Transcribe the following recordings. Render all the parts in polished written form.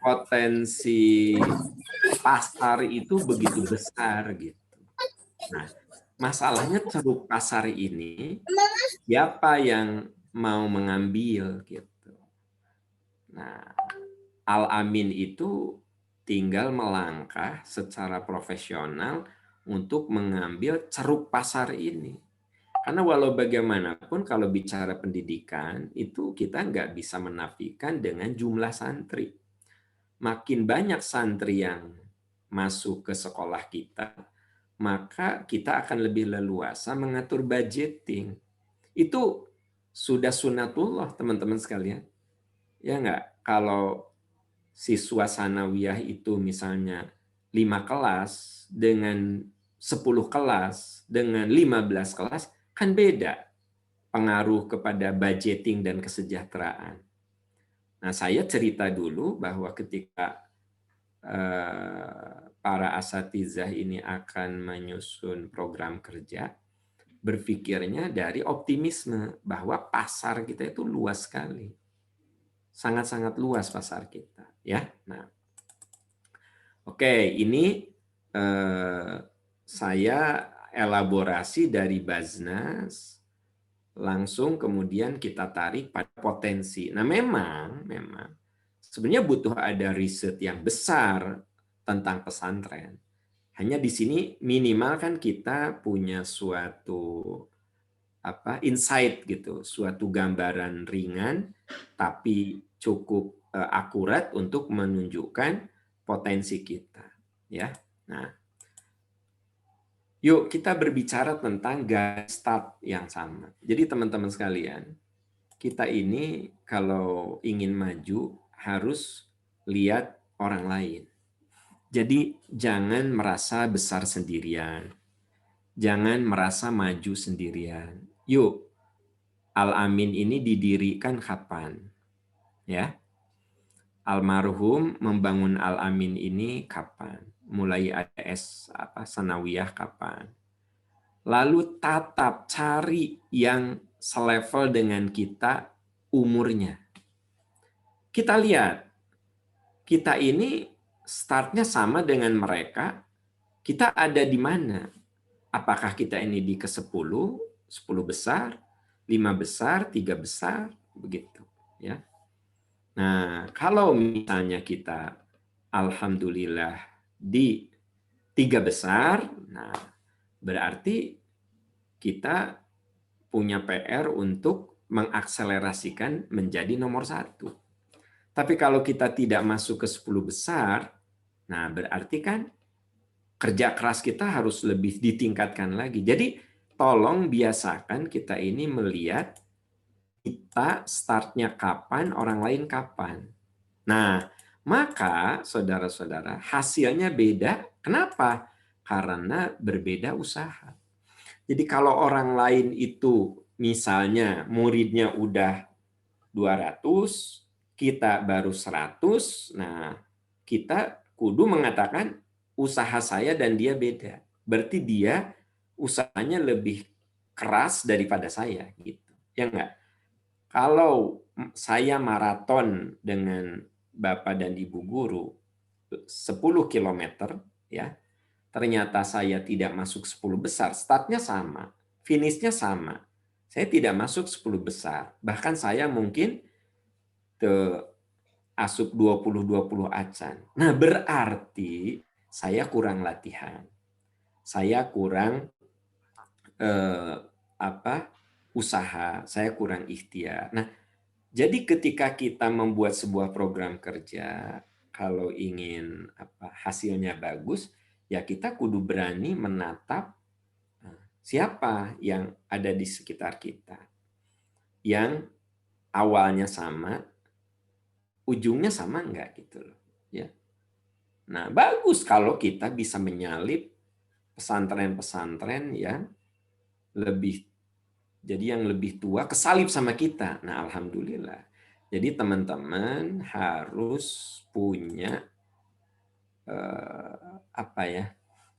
Potensi pasar itu begitu besar gitu. Nah, masalahnya ceruk pasar ini siapa yang mau mengambil gitu. Nah, Al-Amin itu tinggal melangkah secara profesional untuk mengambil ceruk pasar ini. Karena walau bagaimanapun kalau bicara pendidikan, itu kita nggak bisa menafikan dengan jumlah santri. Makin banyak santri yang masuk ke sekolah kita, maka kita akan lebih leluasa mengatur budgeting. Itu sudah sunatullah, teman-teman sekalian. Ya nggak? Kalau siswa sanawiyah itu misalnya 5 kelas dengan 10 kelas dengan 15 kelas, kan beda pengaruh kepada budgeting dan kesejahteraan. Nah, saya cerita dulu bahwa ketika para asatizah ini akan menyusun program kerja, berpikirnya dari optimisme bahwa pasar kita itu luas sekali. Sangat-sangat luas pasar kita, ya. Nah, oke, ini saya elaborasi dari Baznas, langsung kemudian kita tarik pada potensi. Nah, memang sebenarnya butuh ada riset yang besar tentang pesantren. Hanya di sini minimal kan kita punya suatu insight gitu, suatu gambaran ringan tapi cukup akurat untuk menunjukkan potensi kita, ya. Nah, yuk kita berbicara tentang garis start yang sama. Jadi teman-teman sekalian, kita ini kalau ingin maju harus lihat orang lain. Jadi jangan merasa besar sendirian. Jangan merasa maju sendirian. Yuk, Al-Amin ini didirikan kapan? Ya. Almarhum membangun Al-Amin ini kapan? Mulai AS sanawiyah kapan? Lalu tatap cari yang selevel dengan kita umurnya. Kita lihat, kita ini startnya sama dengan mereka, kita ada di mana? Apakah kita ini di ke-10, 10 besar, 5 besar, 3 besar, begitu. Ya. Nah, kalau misalnya kita alhamdulillah di 3 besar, nah berarti kita punya PR untuk mengakselerasikan menjadi nomor 1. Tapi kalau kita tidak masuk ke 10 besar, nah berarti kan kerja keras kita harus lebih ditingkatkan lagi. Jadi tolong biasakan kita ini melihat kita startnya kapan, orang lain kapan. Nah, maka saudara-saudara hasilnya beda. Kenapa? Karena berbeda usaha. Jadi kalau orang lain itu misalnya muridnya udah 200, kita baru 100, nah kita kudu mengatakan usaha saya dan dia beda. Berarti dia usahanya lebih keras daripada saya gitu. Ya enggak? Kalau saya maraton dengan Bapak dan Ibu guru 10 kilometer ya, ternyata saya tidak masuk 10 besar, startnya sama, finishnya sama. Saya tidak masuk 10 besar. Bahkan saya mungkin ke asup 20-20 acan. Nah, berarti saya kurang latihan. Saya kurang usaha, saya kurang ikhtiar. Nah, jadi ketika kita membuat sebuah program kerja, kalau ingin hasilnya bagus, ya kita kudu berani menatap siapa yang ada di sekitar kita. Yang awalnya sama, ujungnya sama enggak gitu loh. Ya. Nah, bagus kalau kita bisa menyalip pesantren-pesantren yang lebih jadi yang lebih tua kesalip sama kita. Nah, alhamdulillah. Jadi teman-teman harus punya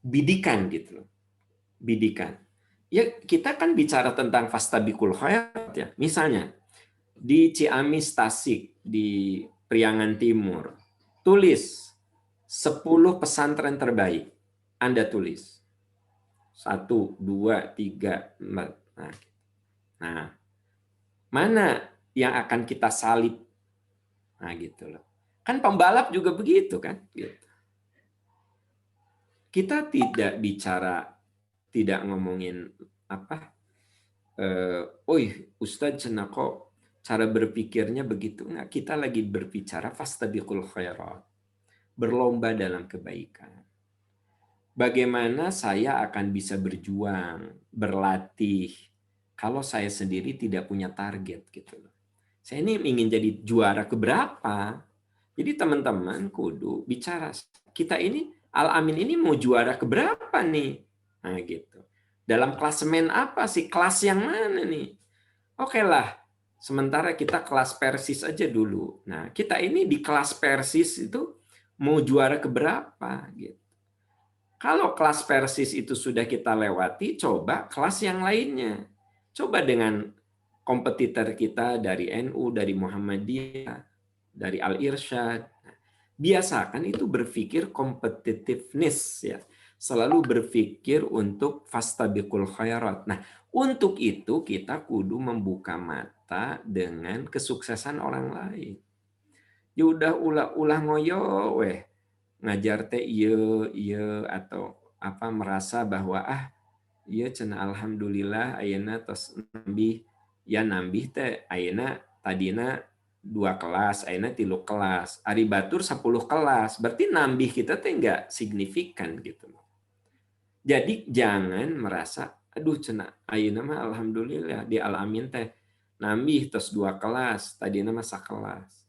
bidikan gitu loh. Bidikan. Ya, kita kan bicara tentang fastabiqul khairat ya. Misalnya di Ciamis Tasik, di Priangan Timur. Tulis 10 pesantren terbaik. Anda tulis. 1, 2, 3, 4. Nah, mana yang akan kita salib? Nah, gitu loh. Kan pembalap juga begitu kan? Gitu. Kita tidak bicara, tidak ngomongin apa? Ustadz cenah kok cara berpikirnya begitu. Nggak, kita lagi berbicara fastabiqul khairat. Berlomba dalam kebaikan. Bagaimana saya akan bisa berjuang, berlatih, kalau saya sendiri tidak punya target gitu loh. Saya ini ingin jadi juara keberapa? Jadi teman-teman kudu bicara, kita ini Al-Amin ini mau juara keberapa nih? Nah gitu. Dalam klasemen apa sih? Kelas yang mana nih? Oke lah, sementara kita kelas Persis aja dulu. Nah, kita ini di kelas Persis itu mau juara keberapa gitu. Kalau kelas Persis itu sudah kita lewati, coba kelas yang lainnya. Coba dengan kompetitor kita dari NU, dari Muhammadiyah, dari Al-Irsyad. Biasakan itu berpikir competitiveness ya. Selalu berpikir untuk fastabiqul khairat. Nah, untuk itu kita kudu membuka mata dengan kesuksesan orang lain. Ya udah ulah ngoyo weh ngajar teh iya atau apa merasa bahwa iya cenah alhamdulillah ayeuna tos nambih teh ayeuna tadina 2 kelas ayeuna 3 kelas ari batur 10 kelas berarti nambih kita teh enggak signifikan gitu. Jadi jangan merasa aduh cenah ayeuna mah alhamdulillah di Al-Amin teh nambih tos 2 kelas tadina mah sakelas.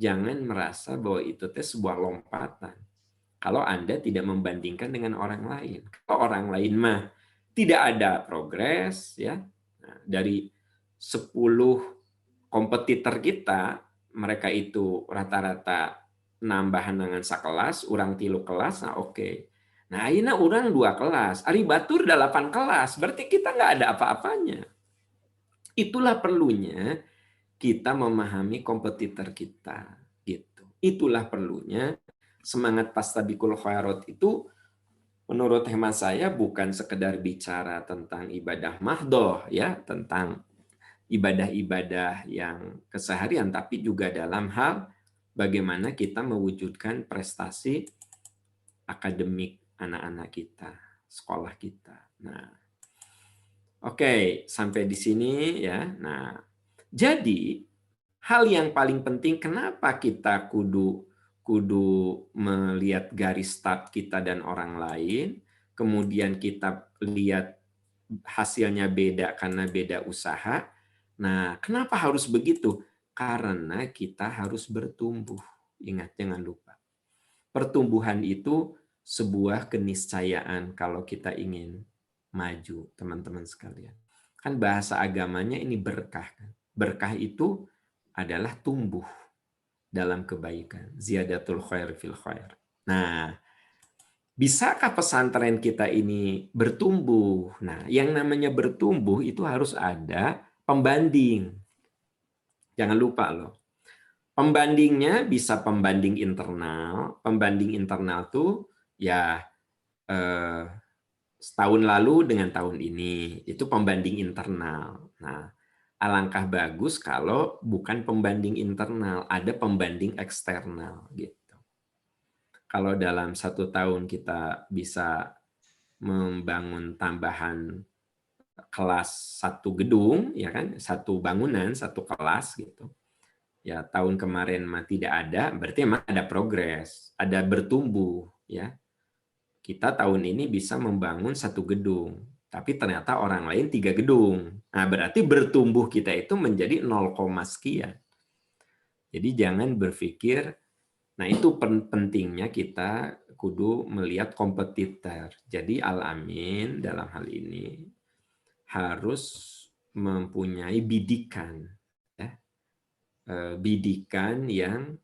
Jangan merasa bahwa itu teh sebuah lompatan. Kalau Anda tidak membandingkan dengan orang lain. Kalau orang lain mah tidak ada progres ya. Nah, dari 10 kompetitor kita, mereka itu rata-rata nambahan dengan sakelas, orang 3 kelas, nah oke. Nah, ayeuna orang 2 kelas, ari batur 8 kelas, berarti kita nggak ada apa-apanya. Itulah perlunya kita memahami kompetitor kita gitu. Itulah perlunya semangat fastabiqul khairat itu menurut hemat saya bukan sekedar bicara tentang ibadah mahdoh ya, tentang ibadah-ibadah yang keseharian, tapi juga dalam hal bagaimana kita mewujudkan prestasi akademik anak-anak kita, sekolah kita. Nah, oke, sampai di sini ya. Nah, jadi hal yang paling penting kenapa kita kudu melihat garis start kita dan orang lain, kemudian kita lihat hasilnya beda karena beda usaha. Nah, kenapa harus begitu? Karena kita harus bertumbuh. Ingat, jangan lupa. Pertumbuhan itu sebuah keniscayaan kalau kita ingin maju, teman-teman sekalian. Kan bahasa agamanya ini berkah. Berkah itu adalah tumbuh dalam kebaikan. Ziyadatul khair fil khair. Nah, bisakah pesantren kita ini bertumbuh? Nah, yang namanya bertumbuh itu harus ada pembanding. Jangan lupa loh. Pembandingnya bisa pembanding internal. Pembanding internal tuh ya setahun lalu dengan tahun ini. Itu pembanding internal. Nah, alangkah bagus kalau bukan pembanding internal, ada pembanding eksternal gitu. Kalau dalam 1 tahun kita bisa membangun tambahan kelas 1 gedung, ya kan, 1 bangunan, 1 kelas gitu. Ya tahun kemarin mah tidak ada, berarti memang ada progres, ada bertumbuh, ya. Kita tahun ini bisa membangun 1 gedung, tapi ternyata orang lain 3 gedung. Nah, berarti bertumbuh kita itu menjadi 0, sekian. Jadi jangan berpikir, nah itu pentingnya kita kudu melihat kompetitor. Jadi Al-Amin dalam hal ini harus mempunyai bidikan, ya. Bidikan yang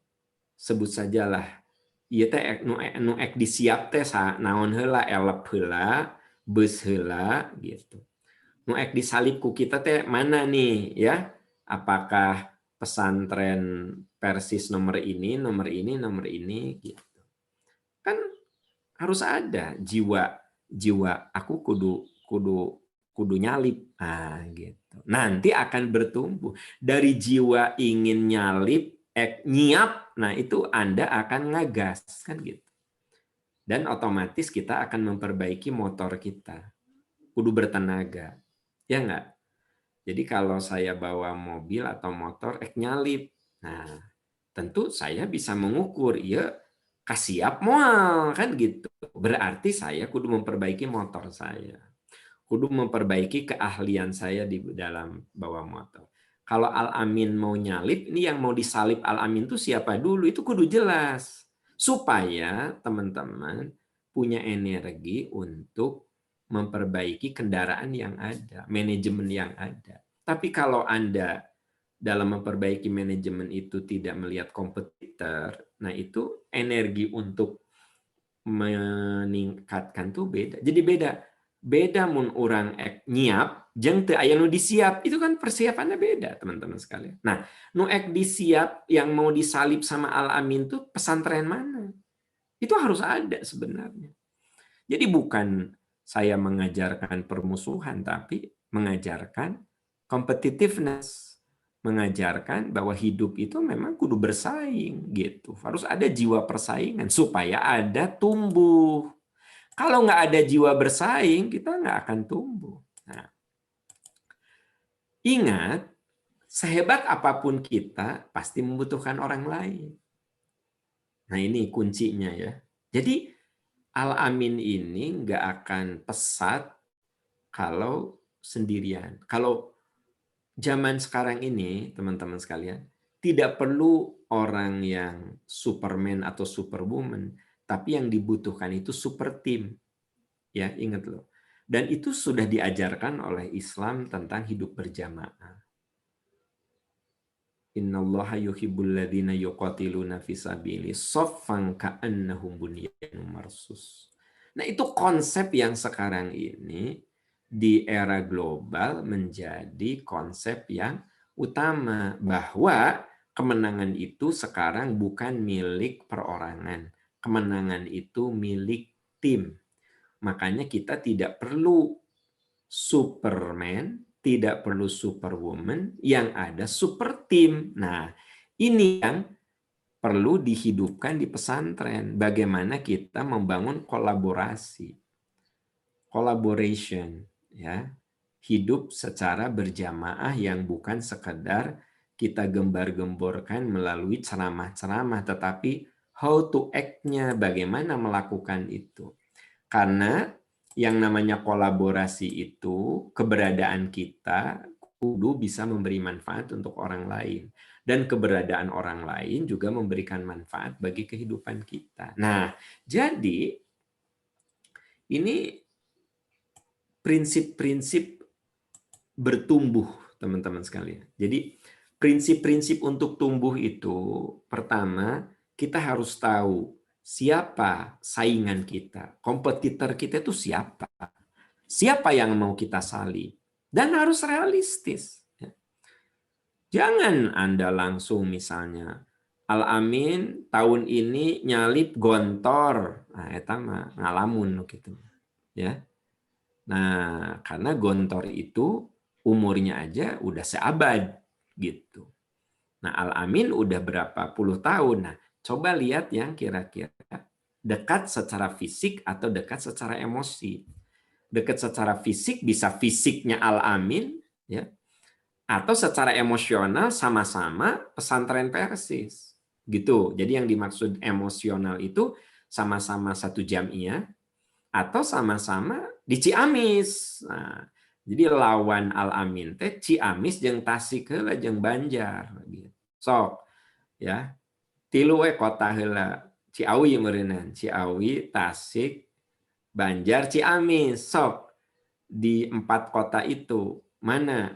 sebut sajalah ieu teh nu ek disiap teh naon heula elep heula beus heula gitu. Nu ek disalib ku kita teh mana nih ya? Apakah pesantren Persis nomor ini, nomor ini, nomor ini gitu. Kan harus ada jiwa aku kudu nyalip. Nah, gitu. Nanti akan bertumbuh dari jiwa ingin nyalip, nyiap. Nah, itu Anda akan ngegas kan gitu. Dan otomatis kita akan memperbaiki motor kita. Kudu bertenaga. Ya enggak? Jadi kalau saya bawa mobil atau motor nyalip. Nah, tentu saya bisa mengukur, ya kasiap moal kan gitu. Berarti saya kudu memperbaiki motor saya. Kudu memperbaiki keahlian saya di dalam bawa motor. Kalau Al-Amin mau nyalip, ini yang mau disalip Al-Amin itu siapa dulu? Itu kudu jelas. Supaya teman-teman punya energi untuk memperbaiki kendaraan yang ada, manajemen yang ada. Tapi kalau Anda dalam memperbaiki manajemen itu tidak melihat kompetitor, nah itu energi untuk meningkatkan tuh beda. Jadi beda mun orang nyiap jeung teu aya nu disiap. Itu kan persiapannya beda, teman-teman sekalian. Nah, nu disiap yang mau disalib sama Al-Amin tuh pesantren mana? Itu harus ada sebenarnya. Jadi bukan saya mengajarkan permusuhan, tapi mengajarkan competitiveness, mengajarkan bahwa hidup itu memang kudu bersaing gitu. Harus ada jiwa persaingan supaya ada tumbuh. Kalau nggak ada jiwa bersaing, kita nggak akan tumbuh. Nah, ingat, sehebat apapun kita pasti membutuhkan orang lain. Nah, ini kuncinya ya. Jadi Al-Amin ini nggak akan pesat kalau sendirian. Kalau zaman sekarang ini, teman-teman sekalian, tidak perlu orang yang Superman atau Superwoman, tapi yang dibutuhkan itu super team. Ya, ingat loh. Dan itu sudah diajarkan oleh Islam tentang hidup berjamaah. Innallaha yuhibbul ladzina yuqatiluna fi sabili shaffan ka'annahum bunyanun marsus. Nah, itu konsep yang sekarang ini di era global menjadi konsep yang utama, bahwa kemenangan itu sekarang bukan milik perorangan. Kemenangan itu milik tim. Makanya kita tidak perlu Superman, tidak perlu Superwoman, yang ada super team. Nah, ini yang perlu dihidupkan di pesantren. Bagaimana kita membangun kolaborasi, collaboration, ya, hidup secara berjamaah yang bukan sekedar kita gembar-gemborkan melalui ceramah-ceramah, tetapi how to act-nya, bagaimana melakukan itu. Karena yang namanya kolaborasi itu, keberadaan kita kudu bisa memberi manfaat untuk orang lain. Dan keberadaan orang lain juga memberikan manfaat bagi kehidupan kita. Nah, jadi ini prinsip-prinsip bertumbuh, teman-teman sekalian. Jadi prinsip-prinsip untuk tumbuh itu, pertama, kita harus tahu siapa saingan kita, kompetitor kita itu siapa, siapa yang mau kita salib, dan harus realistis. Jangan Anda langsung misalnya Al-Amin tahun ini nyalip Gontor, nah eta mah ngalamun gitu, ya. Nah, karena Gontor itu umurnya aja udah seabad gitu. Nah, Al-Amin udah berapa puluh tahun. Nah, coba lihat yang kira-kira dekat secara fisik atau dekat secara emosi. Dekat secara fisik bisa fisiknya Al-Amin, ya, atau secara emosional sama-sama pesantren Persis. Gitu. Jadi yang dimaksud emosional itu sama-sama satu jamiah atau sama-sama di Ciamis. Nah, jadi lawan Al-Amin teh Ciamis jeung Tasik heula jeung Banjar gitu. Sok ya. Tilu we kota heula. Ciawi meureunnan, Ciawi, Tasik, Banjar, Ciamis. Sok di 4 kota itu mana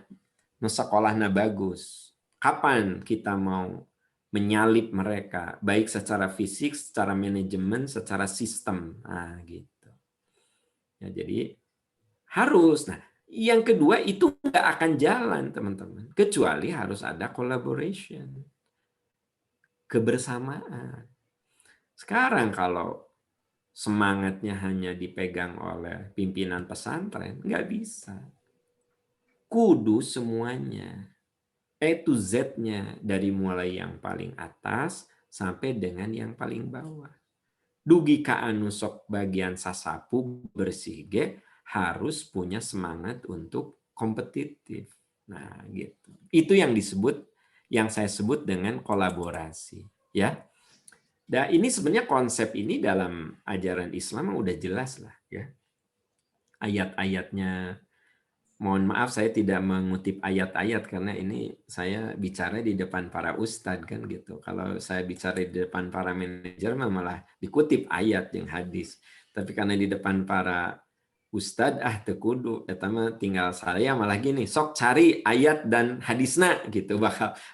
nu sekolahna bagus? Kapan kita mau menyalip mereka baik secara fisik, secara manajemen, secara sistem. Nah, gitu. Ya, jadi harus. Nah, Yang kedua, itu nggak akan jalan, teman-teman. Kecuali harus ada collaboration, kebersamaan. Sekarang kalau semangatnya hanya dipegang oleh pimpinan pesantren, nggak bisa. Kudu semuanya, A to Z-nya, dari mulai yang paling atas sampai dengan yang paling bawah. Dugi ka anu sok bagian sasapu bersih ge harus punya semangat untuk kompetitif. Nah, gitu. Itu yang saya sebut dengan kolaborasi, ya. Dan ini sebenarnya konsep ini dalam ajaran Islam udah jelas lah, ya. Ayat-ayatnya, mohon maaf saya tidak mengutip ayat-ayat karena ini saya bicara di depan para ustadz kan gitu. Kalau saya bicara di depan para manajer malah dikutip ayat yang hadis. Tapi karena di depan para ustadz tekudu pertama tinggal saya malah gini, sok cari ayat dan hadisna gitu,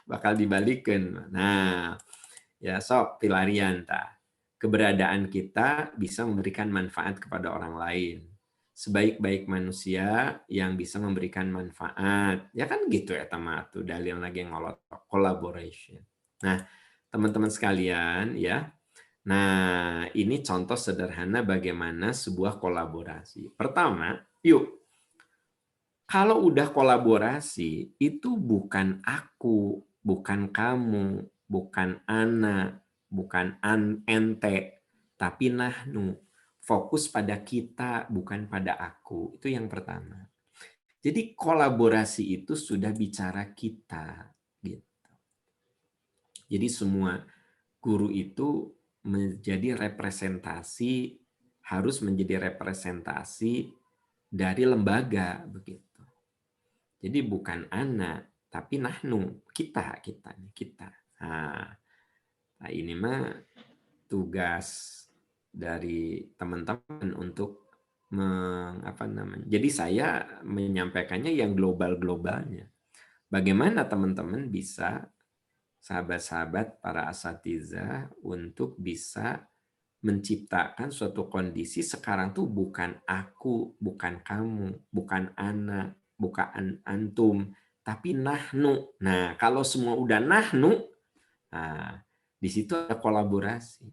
bakal dibalikin. Nah, ya sok pilarian ta. Keberadaan kita bisa memberikan manfaat kepada orang lain. Sebaik-baik manusia yang bisa memberikan manfaat. Ya kan gitu ya teman tuh dalil lagi ngolot collaboration. Nah, teman-teman sekalian ya. Nah, ini contoh sederhana bagaimana sebuah kolaborasi. Pertama, yuk kalau udah kolaborasi, itu bukan aku, bukan kamu, bukan anak, bukan ente, tapi nahnu. Fokus pada kita, bukan pada aku. Itu yang pertama. Jadi kolaborasi itu sudah bicara kita. Gitu. Jadi semua guru itu menjadi representasi, harus menjadi representasi dari lembaga. Begitu. Jadi bukan anak, tapi nahnu, kita. Nah, ini mah tugas dari teman-teman untuk Jadi saya menyampaikannya yang global-globalnya. Bagaimana teman-teman bisa, sahabat-sahabat para asatidzah, untuk bisa menciptakan suatu kondisi sekarang tuh bukan aku, bukan kamu, bukan anak, bukan antum, tapi nahnu. Nah, kalau semua udah nahnu, nah, di situ ada kolaborasi.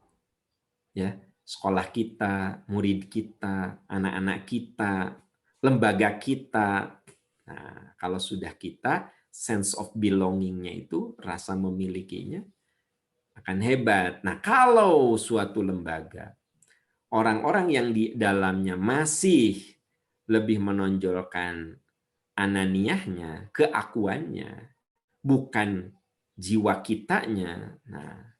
Ya, sekolah kita, murid kita, anak-anak kita, lembaga kita. Nah, kalau sudah kita, sense of belonging-nya itu, rasa memilikinya, akan hebat. Nah, kalau suatu lembaga, orang-orang yang di dalamnya masih lebih menonjolkan ananiahnya, keakuannya, bukan jiwa kitanya, nah,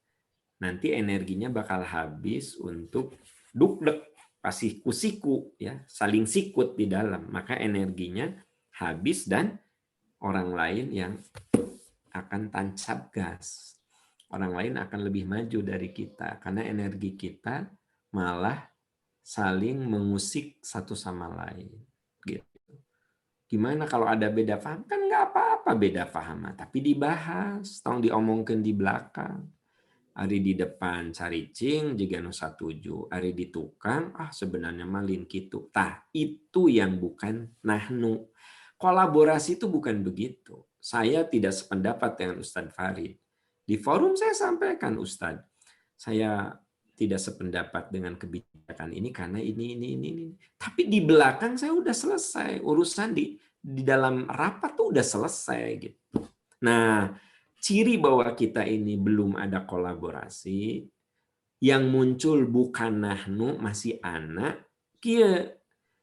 nanti energinya bakal habis untuk dukdek, pasti kusiku, ya, saling sikut di dalam, maka energinya habis dan orang lain yang akan tancap gas. Orang lain akan lebih maju dari kita karena energi kita malah saling mengusik satu sama lain. Gitu. Gimana kalau ada beda paham? Kan nggak apa-apa beda paham, tapi dibahas, tong diomongkan di belakang. Ari di depan cari cing jika nu satuju, ari di tukang sebenarnya malin gitu. Tah itu yang bukan nahnu. Kolaborasi itu bukan begitu. Saya tidak sependapat dengan Ustadz Farid. Di forum saya sampaikan, Ustadz, saya tidak sependapat dengan kebijakan ini karena ini. Tapi di belakang saya udah selesai urusan di dalam rapat tuh udah selesai gitu. Nah, ciri bahwa kita ini belum ada kolaborasi, yang muncul bukan nahnu, masih anak, kia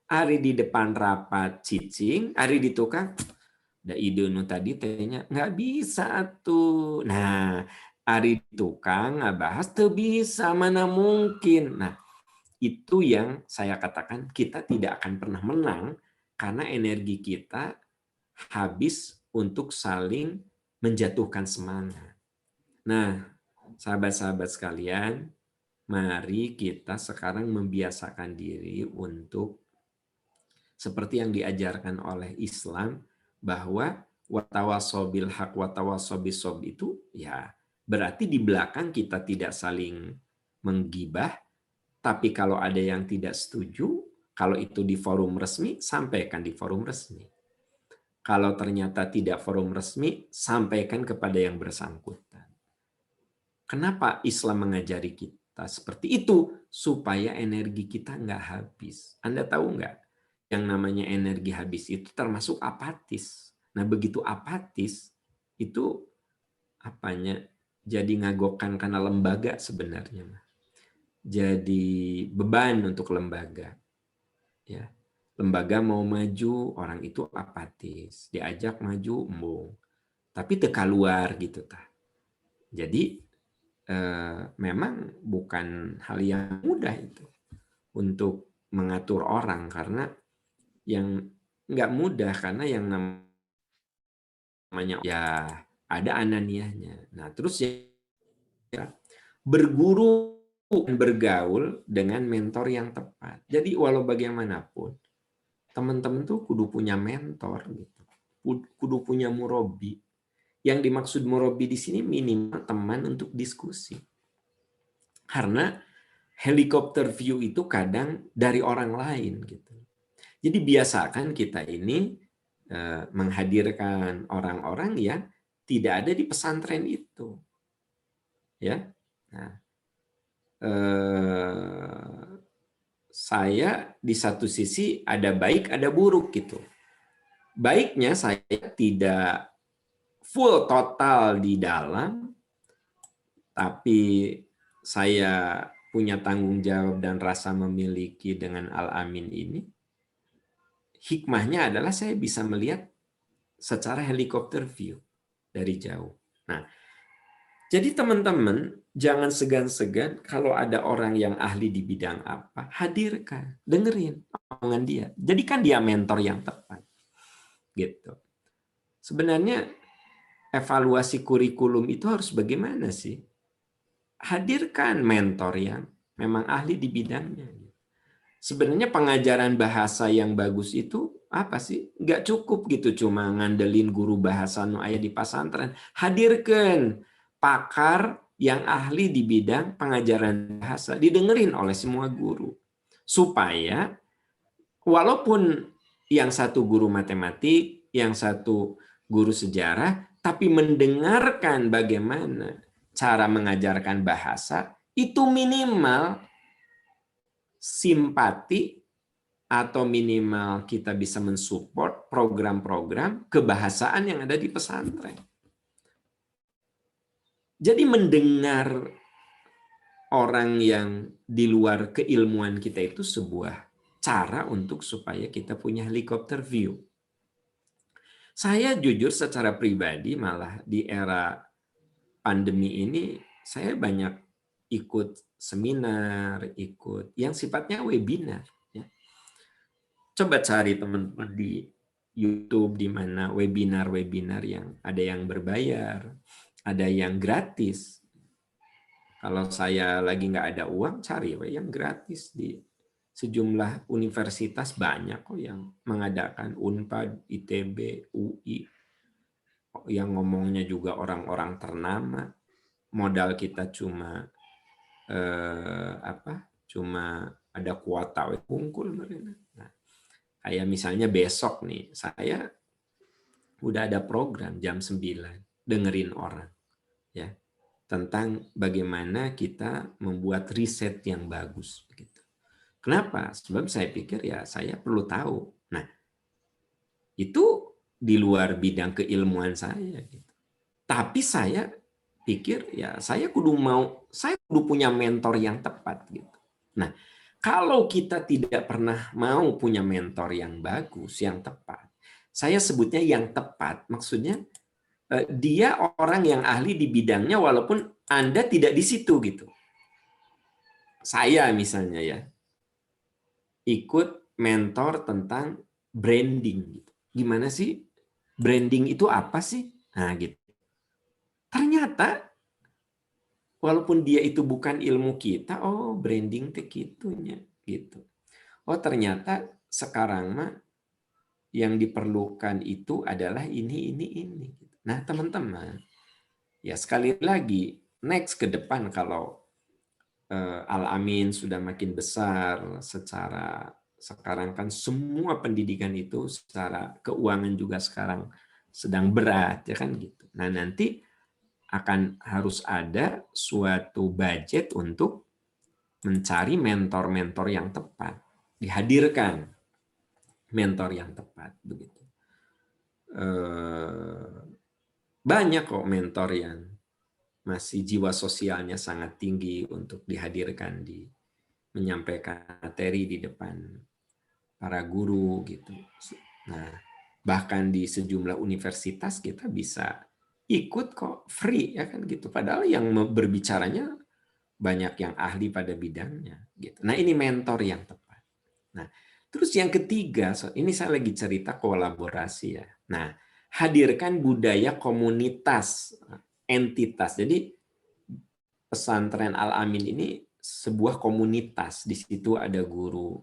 hari di depan rapat cicing, hari di tukang da ide nu tadi tehnya nggak bisa tuh. Nah, ari tukang ngebahas tuh bisa, mana mungkin. Nah, itu yang saya katakan kita tidak akan pernah menang karena energi kita habis untuk saling menjatuhkan semangat. Nah, sahabat-sahabat sekalian, mari kita sekarang membiasakan diri untuk seperti yang diajarkan oleh Islam, bahwa watawasobil hak watawasobisob itu ya berarti di belakang kita tidak saling menggibah, tapi kalau ada yang tidak setuju, Kalau itu di forum resmi, sampaikan di forum resmi. Kalau ternyata tidak forum resmi, sampaikan kepada yang bersangkutan. Kenapa Islam mengajari kita seperti itu? Supaya energi kita nggak habis. Anda tahu nggak? Yang namanya energi habis itu termasuk apatis. Nah, begitu apatis, itu apanya? Jadi ngagokan karena lembaga sebenarnya. Jadi beban untuk lembaga. Ya. Lembaga mau maju, orang itu apatis. Diajak maju, embung. Tapi teka luar gitu. Jadi memang bukan hal yang mudah itu untuk mengatur orang, karena yang nggak mudah, karena yang namanya ya ada ananiahnya. Nah, terus ya berguru dan bergaul dengan mentor yang tepat. Jadi walau bagaimanapun, teman-teman tuh kudu punya mentor gitu. Kudu punya murabi. Yang dimaksud murabi di sini minimal teman untuk diskusi. Karena helikopter view itu kadang dari orang lain gitu. Jadi biasakan kita ini menghadirkan orang-orang yang tidak ada di pesantren itu. Ya. Nah, saya di satu sisi ada baik ada buruk gitu. Baiknya saya tidak full total di dalam, tapi saya punya tanggung jawab dan rasa memiliki dengan Al-Amin ini. Hikmahnya adalah saya bisa melihat secara helikopter view dari jauh. Nah, jadi teman-teman jangan segan-segan kalau ada orang yang ahli di bidang apa, hadirkan, dengerin omongan dia. Jadikan dia mentor yang tepat. Gitu. Sebenarnya evaluasi kurikulum itu harus bagaimana sih? Hadirkan mentor yang memang ahli di bidangnya. Sebenarnya pengajaran bahasa yang bagus itu apa sih? Nggak cukup gitu cuma ngandelin guru bahasa nu aya di pesantren. Hadirkan pakar yang ahli di bidang pengajaran bahasa, didengerin oleh semua guru. Supaya walaupun yang satu guru matematik, yang satu guru sejarah, tapi mendengarkan bagaimana cara mengajarkan bahasa, itu minimal simpati atau minimal kita bisa mensupport program-program kebahasaan yang ada di pesantren. Jadi mendengar orang yang di luar keilmuan kita itu sebuah cara untuk supaya kita punya helikopter view. Saya jujur secara pribadi malah di era pandemi ini saya banyak ikut seminar, ikut yang sifatnya webinar. Coba cari teman-teman di YouTube di mana webinar-webinar yang ada yang berbayar, ada yang gratis. Kalau saya lagi nggak ada uang, cari yang gratis di sejumlah universitas banyak kok yang mengadakan, Unpad, ITB, UI, yang ngomongnya juga orang-orang ternama. Modal kita cuma cuma ada kuota kungkul. Nah, kayak misalnya besok nih, saya udah ada program jam 9, dengerin orang. Ya, tentang bagaimana kita membuat riset yang bagus. Kenapa? Sebab saya pikir ya saya perlu tahu. Nah, itu di luar bidang keilmuan saya. Tapi saya pikir ya saya kudu punya mentor yang tepat. Nah, kalau kita tidak pernah mau punya mentor yang bagus, yang tepat, saya sebutnya yang tepat, maksudnya dia orang yang ahli di bidangnya walaupun Anda tidak di situ gitu. Saya misalnya ya, ikut mentor tentang branding. Gimana sih? Branding itu apa sih? Nah, gitu. Ternyata walaupun dia itu bukan ilmu kita, oh branding teh gitunya gitu. Oh ternyata sekarang mah yang diperlukan itu adalah ini. Nah teman-teman, ya sekali lagi next ke depan kalau Al-Amin sudah makin besar secara Sekarang kan semua pendidikan itu secara keuangan juga sekarang sedang berat, ya kan gitu. Nah, nanti akan harus ada suatu budget untuk mencari mentor-mentor yang tepat, dihadirkan mentor yang tepat, begitu. Banyak kok mentor yang masih jiwa sosialnya sangat tinggi untuk dihadirkan menyampaikan materi di depan para guru gitu. Nah, bahkan di sejumlah universitas kita bisa ikut kok free, ya kan gitu. Padahal yang berbicaranya banyak yang ahli pada bidangnya gitu. Nah, ini mentor yang tepat. Nah, terus yang ketiga, ini saya lagi cerita kolaborasi ya. Nah, hadirkan budaya komunitas, entitas. Jadi pesantren Al-Amin ini sebuah komunitas. Di situ ada guru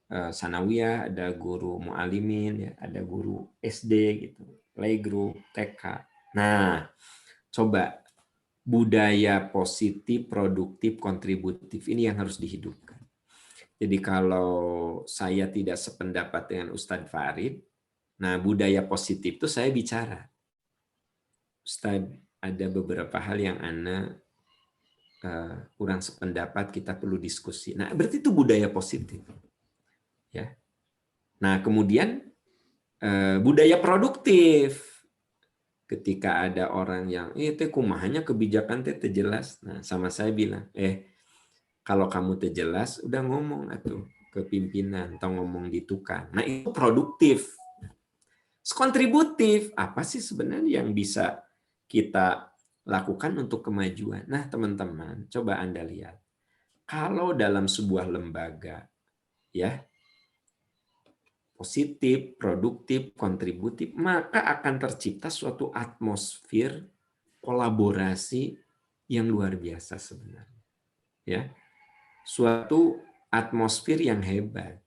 sanawiyah, ada guru mualimin, ya, ada guru SD gitu, playgroup, TK. Nah, coba budaya positif, produktif, kontributif ini yang harus dihidupkan. Jadi kalau saya tidak sependapat dengan Ustadz Farid, nah budaya positif itu saya bicara. Ustadz, ada beberapa hal yang Ana kurang sependapat, kita perlu diskusi. Nah, berarti itu budaya positif. Ya. Nah, kemudian budaya produktif. Ketika ada orang yang, teh kumahanya kebijakan teh jelas. Nah, sama saya bilang, kalau kamu jelas, udah ngomong atuh ke pimpinan atau ngomong di tukang. Nah, itu produktif. Kontributif, apa sih sebenarnya yang bisa kita lakukan untuk kemajuan? Nah, teman-teman, coba Anda lihat. Kalau dalam sebuah lembaga, ya, positif, produktif, kontributif, maka akan tercipta suatu atmosfer kolaborasi yang luar biasa sebenarnya. Ya. Suatu atmosfer yang hebat.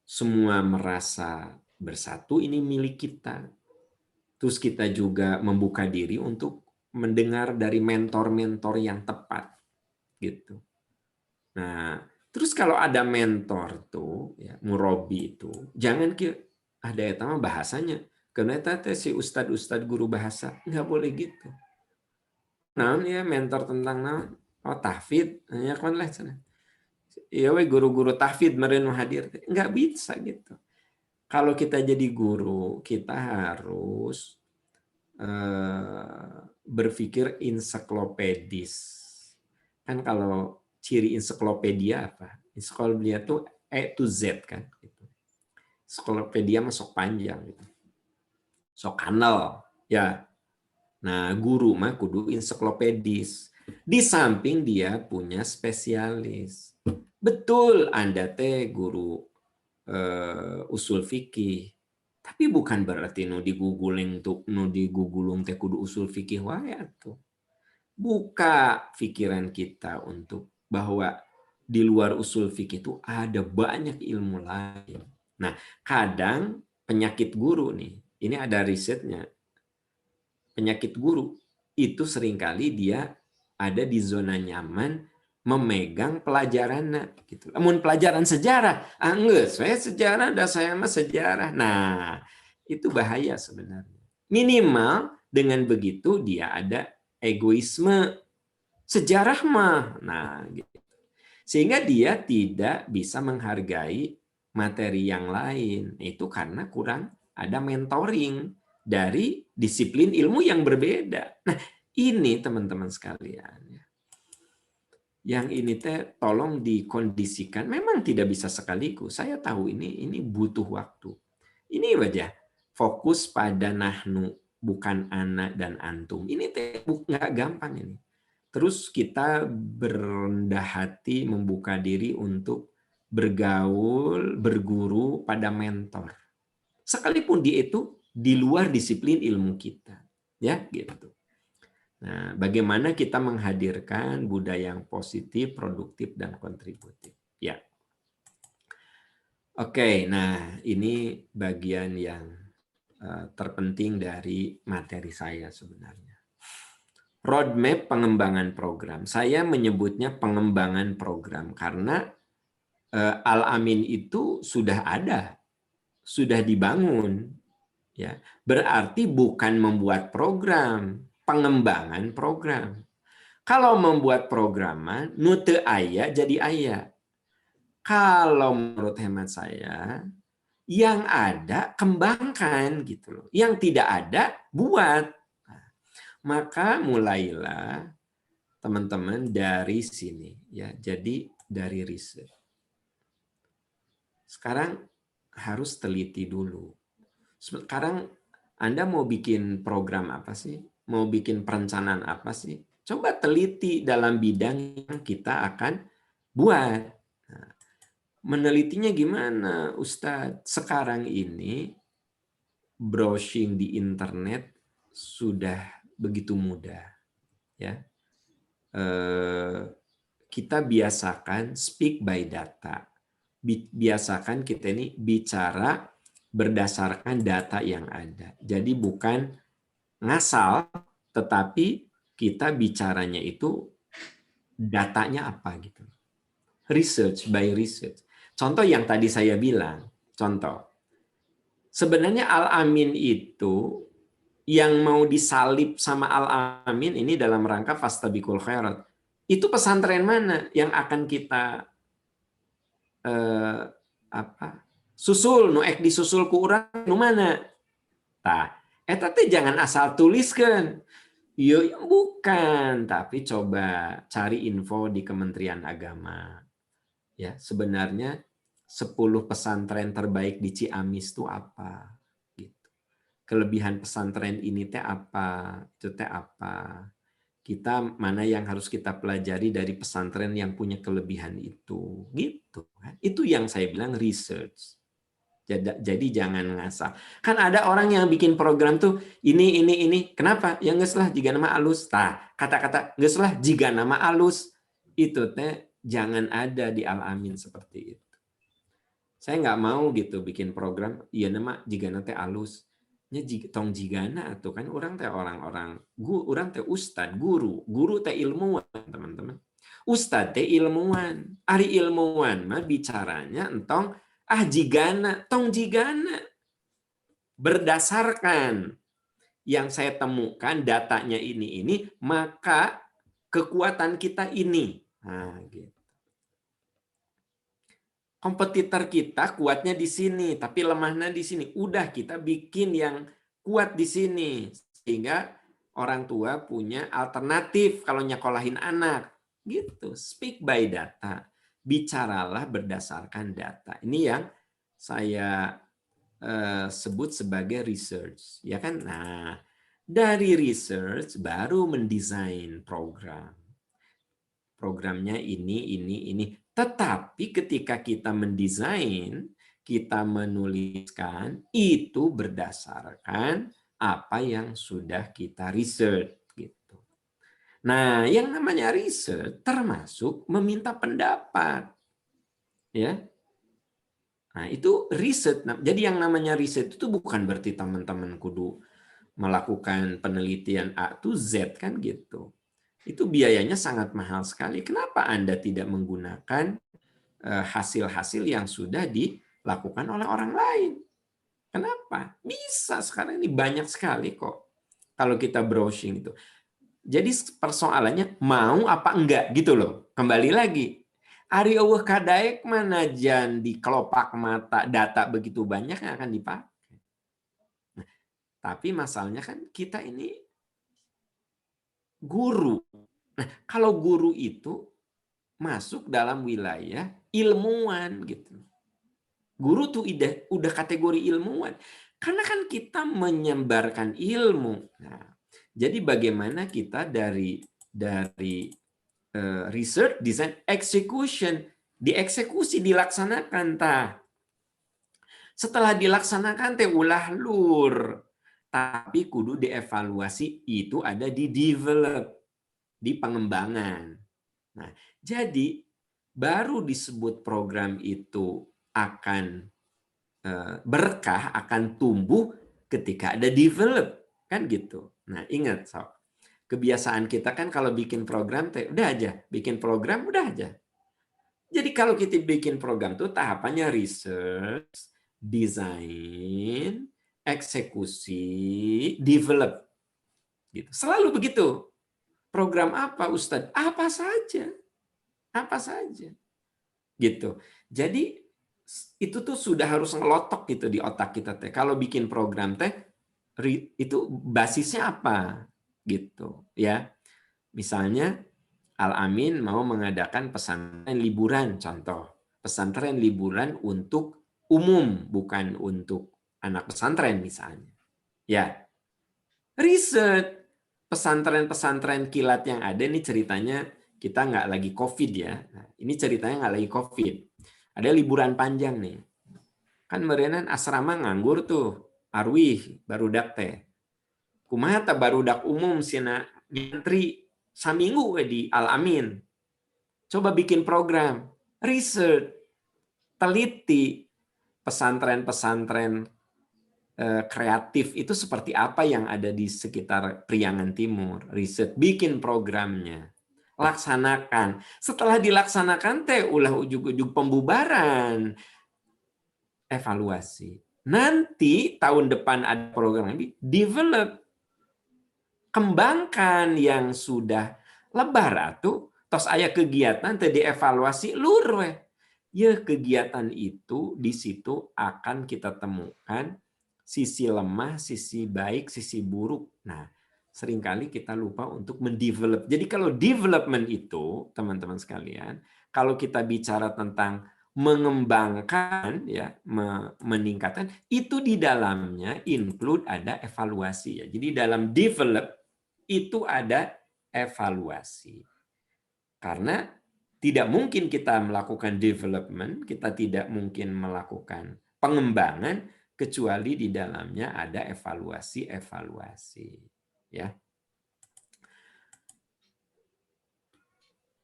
Semua merasa bersatu, ini milik kita. Terus kita juga membuka diri untuk mendengar dari mentor-mentor yang tepat. Gitu. Nah, terus kalau ada mentor tuh, ya, murabi itu, jangan ada etama bahasanya. Karena itu si ustad-ustad guru bahasa nggak boleh gitu. Nah, ya mentor tentang tahfidz, ya kan lah sana. Ya we guru-guru tahfidz meureun hadir, nggak bisa gitu. Kalau kita jadi guru, kita harus berpikir ensiklopedis. Kan kalau ciri ensiklopedia apa? Ensiklopedia itu E to Z kan. Ensiklopedia masuk panjang gitu. Sok kanal ya. Nah, guru mah kudu ensiklopedis. Di samping dia punya spesialis. Betul, Anda teh guru usul fikih. Tapi bukan berarti nu digugulung teh kudu usul fikih wae atuh. Buka pikiran kita untuk bahwa di luar usul fikih itu ada banyak ilmu lain. Nah, kadang penyakit guru nih, ini ada risetnya. Penyakit guru itu seringkali dia ada di zona nyaman memegang pelajaran gitu. Namun pelajaran sejarah, enggak, saya sejarah dan saya mah sejarah. Nah, itu bahaya sebenarnya. Minimal dengan begitu dia ada egoisme sejarah mah. Nah, gitu. Sehingga dia tidak bisa menghargai materi yang lain. Itu karena kurang ada mentoring dari disiplin ilmu yang berbeda. Nah, ini teman-teman sekalian. Yang ini teh tolong dikondisikan. Memang tidak bisa sekaligus. Saya tahu ini butuh waktu. Ini wajah fokus pada nahnu, bukan ana dan antum. Ini teh nggak gampang ini. Terus kita berendah hati membuka diri untuk bergaul, berguru pada mentor. Sekalipun dia itu di luar disiplin ilmu kita. Ya, gitu. Nah, bagaimana kita menghadirkan budaya yang positif, produktif, dan kontributif. Ya. Oke, nah ini bagian yang terpenting dari materi saya sebenarnya. Roadmap pengembangan program. Saya menyebutnya pengembangan program karena Al-Amin itu sudah ada, sudah dibangun, ya. Berarti bukan membuat program, pengembangan program. Kalau membuat programan, nute aya jadi aya. Kalau menurut hemat saya, yang ada kembangkan gitu loh. Yang tidak ada buat. Maka mulailah teman-teman dari sini ya. Jadi dari riset. Sekarang harus teliti dulu. Sekarang Anda mau bikin program apa sih? Mau bikin perencanaan apa sih? Coba teliti dalam bidang yang kita akan buat. Nah, menelitinya gimana, Ustadz? Sekarang ini browsing di internet sudah begitu mudah, ya. Kita biasakan speak by data. Biasakan kita ini bicara berdasarkan data yang ada. Jadi bukan ngasal, tetapi kita bicaranya itu datanya apa gitu. Research by research. Contoh yang tadi saya bilang, contoh. Sebenarnya Al-Amin itu yang mau disalib sama Al-Amin ini dalam rangka fastabiqul khairat. Itu pesantren mana yang akan kita susul, nuek disusul ku urang nu mana? Tah, eta teh jangan asal tuliskan. Yo, bukan, tapi coba cari info di Kementerian Agama. Ya, sebenarnya 10 pesantren terbaik di Ciamis itu apa? Gitu. Kelebihan pesantren ini teh apa? Itu teh apa? Kita mana yang harus kita pelajari dari pesantren yang punya kelebihan itu, gitu. Itu yang saya bilang research. Jadi jangan ngasal. Kan ada orang yang bikin program tuh ini. Kenapa? Ya geus lah jiga nama alus. Tah, kata-kata geus lah jiga nama alus. Itu teh jangan ada di Al-Amin seperti itu. Saya nggak mau gitu bikin program, iya nama jigana teh alus. Nya tong jigana atau kan orang teh orang-orang, orang teh ustad, guru teh ilmuwan, teman-teman. Ustad teh ilmuwan, ari ilmuwan mah bicaranya entong jigana, tong jigana. Berdasarkan yang saya temukan datanya ini, maka kekuatan kita ini. Nah, gitu. Kompetitor kita kuatnya di sini, tapi lemahnya di sini. Udah kita bikin yang kuat di sini. Sehingga orang tua punya alternatif kalau nyekolahin anak. Gitu. Speak by data. Bicaralah berdasarkan data. Ini yang saya sebut sebagai research. Ya kan? Nah, dari research baru mendesain program. Programnya ini. Tetapi ketika kita mendesain, kita menuliskan, itu berdasarkan apa yang sudah kita research. Gitu. Nah, yang namanya research termasuk meminta pendapat. Ya. Nah, itu riset. Jadi yang namanya riset itu bukan berarti teman-teman kudu melakukan penelitian A to Z kan gitu. Itu biayanya sangat mahal sekali. Kenapa Anda tidak menggunakan hasil-hasil yang sudah dilakukan oleh orang lain? Kenapa? Bisa sekarang ini banyak sekali kok. Kalau kita browsing itu. Jadi persoalannya mau apa enggak gitu loh. Kembali lagi. Ari eueuh kadaek mana jan di kelopak mata data begitu banyak yang akan dipakai. Nah, tapi masalahnya kan kita ini guru. Nah, kalau guru itu masuk dalam wilayah ilmuwan gitu. Guru tuh udah kategori ilmuwan. Karena kan kita menyebarkan ilmu. Nah, jadi bagaimana kita dari research, design, execution, dieksekusi, dilaksanakan tah. Setelah dilaksanakan teh ulah lur. Tapi kudu dievaluasi itu ada di develop, di pengembangan. Nah, jadi baru disebut program itu akan berkah, akan tumbuh ketika ada develop, kan gitu. Nah, ingat sob, kebiasaan kita kan kalau bikin program udah aja, bikin program udah aja. Jadi kalau kita bikin program tuh tahapannya research, design, eksekusi, develop gitu. Selalu begitu. Program apa Ustadz? Apa saja. Apa saja. Gitu. Jadi itu tuh sudah harus ngelotok gitu di otak kita teh. Kalau bikin program teh itu basisnya apa? Gitu, ya. Misalnya Al-Amin mau mengadakan pesantren liburan, contoh. Pesantren liburan untuk umum, bukan untuk anak pesantren misalnya. Ya, riset. Pesantren-pesantren kilat yang ada ini ceritanya kita nggak lagi COVID ya. Nah, ini ceritanya nggak lagi COVID. Ada liburan panjang nih. Kan merenan asrama nganggur tuh. Arwih, barudak teh. Kumaha barudak umum sina nyantri saminggu we di Al-Amin. Coba bikin program, research, teliti pesantren-pesantren kreatif itu seperti apa yang ada di sekitar Priangan Timur. Riset, bikin programnya, laksanakan. Setelah dilaksanakan teh ulah ujug-ujug pembubaran, evaluasi. Nanti tahun depan ada program lagi, develop, kembangkan yang sudah lebar atuh, tos aya kegiatan teh dievaluasi lur we. Ya kegiatan itu di situ akan kita temukan sisi lemah, sisi baik, sisi buruk. Nah, seringkali kita lupa untuk mendevelop. Jadi kalau development itu, teman-teman sekalian, kalau kita bicara tentang mengembangkan ya, meningkatkan, itu di dalamnya include ada evaluasi ya. Jadi dalam develop itu ada evaluasi. Karena tidak mungkin kita melakukan development, kita tidak mungkin melakukan pengembangan kecuali di dalamnya ada evaluasi-evaluasi. Ya.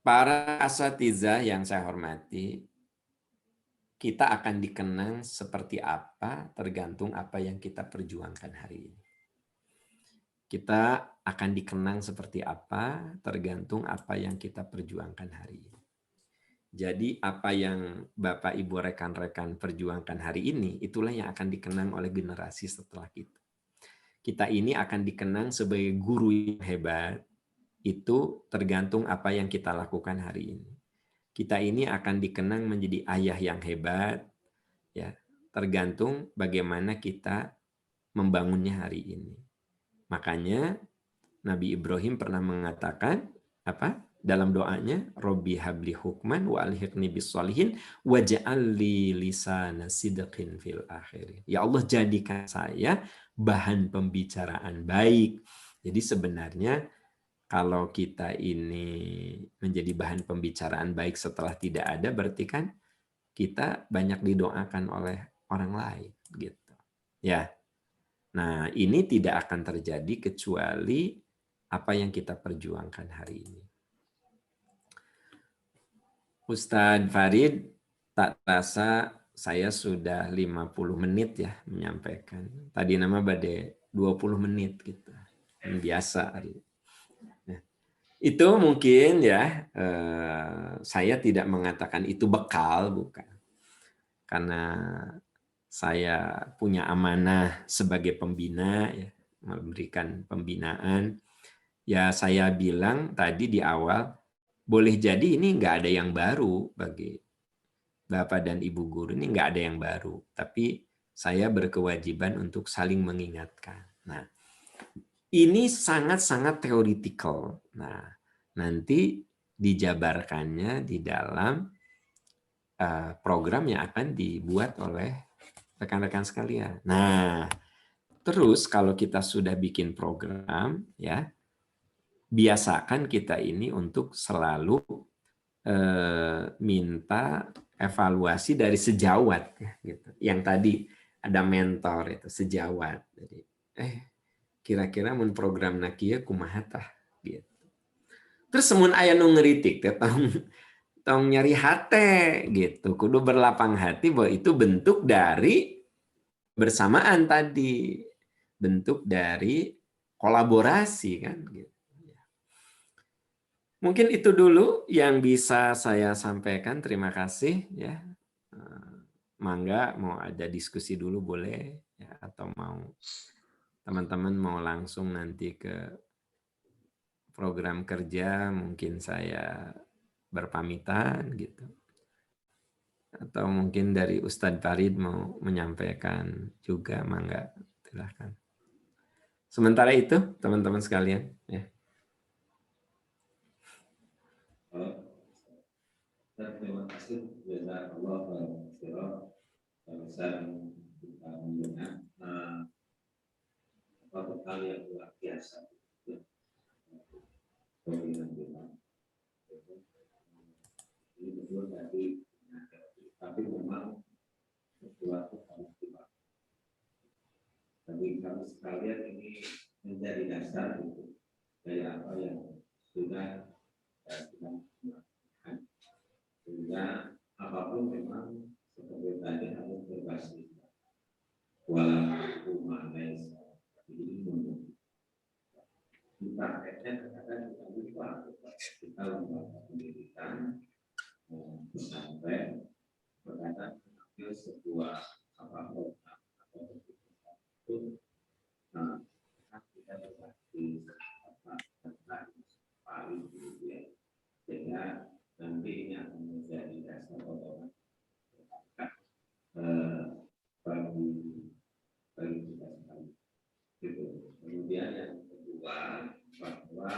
Para asatidzah yang saya hormati, kita akan dikenang seperti apa tergantung apa yang kita perjuangkan hari ini. Kita akan dikenang seperti apa tergantung apa yang kita perjuangkan hari ini. Jadi apa yang Bapak Ibu rekan-rekan perjuangkan hari ini, itulah yang akan dikenang oleh generasi setelah kita. Kita ini akan dikenang sebagai guru yang hebat, itu tergantung apa yang kita lakukan hari ini. Kita ini akan dikenang menjadi ayah yang hebat, ya tergantung bagaimana kita membangunnya hari ini. Makanya Nabi Ibrahim pernah mengatakan apa? Dalam doanya, Robbi habli hukman wa alhiqni bis-sholihin waj'alli lisana sidqin fil akhirin. Ya Allah, jadikan saya bahan pembicaraan baik. Jadi sebenarnya kalau kita ini menjadi bahan pembicaraan baik setelah tidak ada, berarti kan kita banyak didoakan oleh orang lain gitu. Ya. Nah, ini tidak akan terjadi kecuali apa yang kita perjuangkan hari ini. Ustadz Farid, tak terasa saya sudah 50 menit ya menyampaikan. Tadi nama bade 20 menit gitu. Biasa. Nah, itu mungkin ya, saya tidak mengatakan itu bekal, bukan. Karena saya punya amanah sebagai pembina, ya, memberikan pembinaan. Ya saya bilang tadi di awal, boleh jadi ini nggak ada yang baru bagi Bapak dan Ibu guru, ini nggak ada yang baru. Tapi saya berkewajiban untuk saling mengingatkan. Nah, ini sangat-sangat teoritikal. Nah, nanti dijabarkannya di dalam program yang akan dibuat oleh rekan-rekan sekalian. Nah, terus kalau kita sudah bikin program, ya biasakan kita ini untuk selalu minta evaluasi dari sejawat, gitu. Yang tadi ada mentor itu sejawat. Jadi, kira-kira mun program nakia kumaha tah gitu. Terus semun aya nu ngeritik teh tong nyari hate gitu. Kudu berlapang hati bahwa itu bentuk dari bersamaan tadi, bentuk dari kolaborasi kan gitu. Mungkin itu dulu yang bisa saya sampaikan. Terima kasih ya. Mangga mau ada diskusi dulu boleh ya, atau mau teman-teman mau langsung nanti ke program kerja, mungkin saya berpamitan gitu. Atau mungkin dari Ustadz Farid mau menyampaikan juga, mangga silahkan. Sementara itu teman-teman sekalian ya. Terima kasih jazakallah khairan barusan kita mendengar hal yang luar biasa pemilihan kita ini betul tadi, tapi memang sesuatu harus dilakukan. Tapi kami sekalian ini menjadi dasar itu dari apa yang sudah kita lakukan, sehingga apapun memang seperti tadi harus berbasis walaupun mana ini prakteknya terkadang kita lupa, kita lembaga pendidikan pesantren terkadang mengambil sebuah program atau itu kita berbasis paling ya, sehingga nanti ini akan menjadi dasar pedoman bagi kita sekali. Gitu. Kemudian yang kedua, bahwa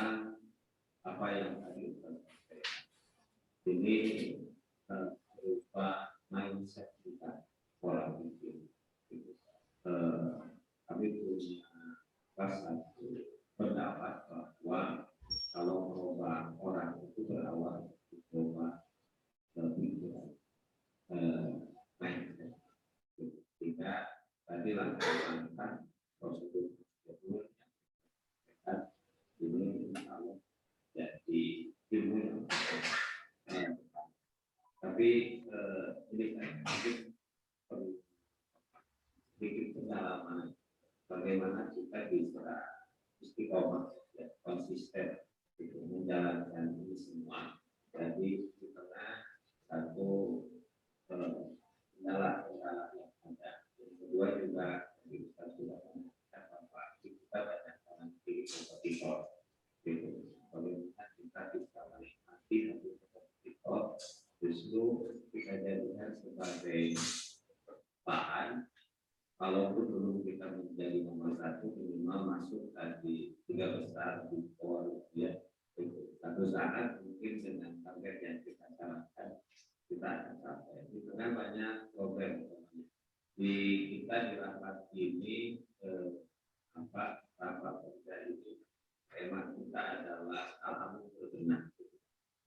apa yang tadi ini berupa mindset kita, pola pikir. Kami punya satu pendapat bahwa kalau merubah orang itu berawal dari merubah pikiran, mindset. Tidak tadi langkah-langkah prosedur yang ini kalau jadi ilmu yang tapi ini mungkin perlu sedikit pengalaman bagaimana kita bisa istiqomah ya, konsisten menjalankan ini semua. Jadi di tengah satu kendala-kendala yang ada. Yang kedua juga kita sudah mengatakan bahwa kita banyak menjadi kompetitor. Bagaimana kita bisa menikmati satu kompetitor justru kita jadikan sebagai bahan. Kalaupun dulu kita menjadi nomor satu, minimal masuk di 3 besar di bawah ya. Satu saat mungkin dengan target yang kita canangkan kita akan sampai. Di tengah banyak program di kita di rapat ini rapat kerja ini tema kita adalah alam berbenah.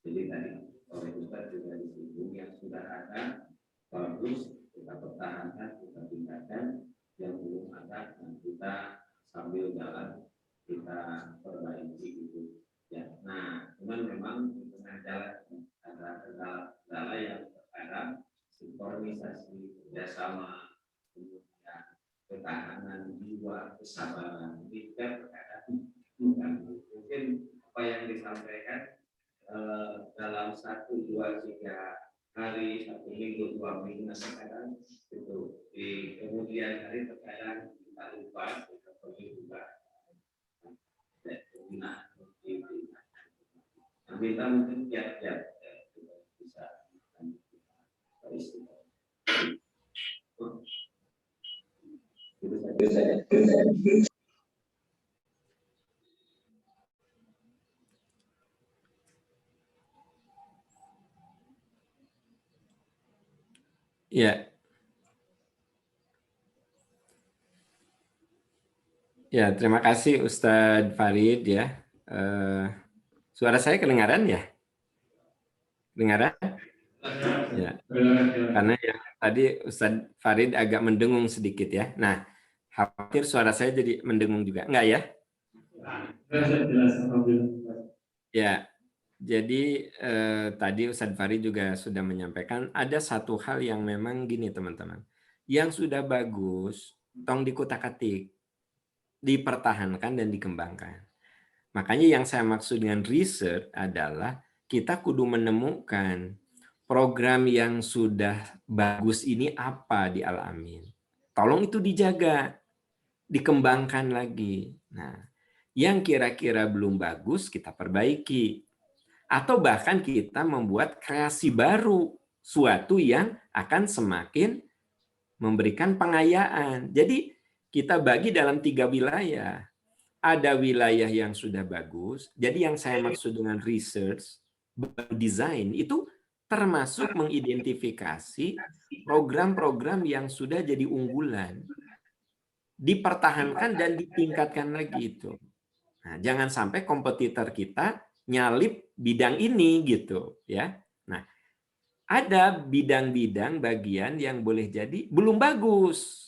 Jadi tadi oleh Ustaz juga disinggung yang sudah ada bagus kita pertahankan, kita tingkatkan, yang belum ada dan kita sambil jalan kita perbaiki gitu ya. Nah, cuman memang di tengah jalan ada kendala yang terkadang sinkronisasi kerjasama, kemudian ketahanan jiwa, kesabaran ini kan terkadang mungkin apa yang disampaikan dalam 1, 2, 3 hari, 1 minggu, 2 minggu, terkadang itu di kemudian hari terkadang kita lupa, kita perlu juga kita mungkin tiap-tiap bisa beristimewa. Itu saja. Ya. Ya, terima kasih Ustadz Farid ya. Suara saya kedengaran ya? Kedengaran? Ya. Karena ya tadi Ustadz Farid agak mendengung sedikit ya. Nah, khawatir suara saya jadi mendengung juga. Enggak ya? Ya. Jadi tadi Ustadz Farid juga sudah menyampaikan ada satu hal yang memang gini teman-teman. Yang sudah bagus, tong dikutak-atik, dipertahankan dan dikembangkan. Makanya yang saya maksud dengan research adalah kita kudu menemukan program yang sudah bagus ini apa di Al-Amin. Tolong itu dijaga, dikembangkan lagi. Nah, yang kira-kira belum bagus kita perbaiki. Atau bahkan kita membuat kreasi baru, suatu yang akan semakin memberikan pengayaan. Jadi kita bagi dalam 3 wilayah. Ada wilayah yang sudah bagus. Jadi yang saya maksud dengan research, design itu termasuk mengidentifikasi program-program yang sudah jadi unggulan, dipertahankan dan ditingkatkan lagi itu. Nah, jangan sampai kompetitor kita nyalip bidang ini gitu ya. Nah, ada bidang-bidang bagian yang boleh jadi belum bagus.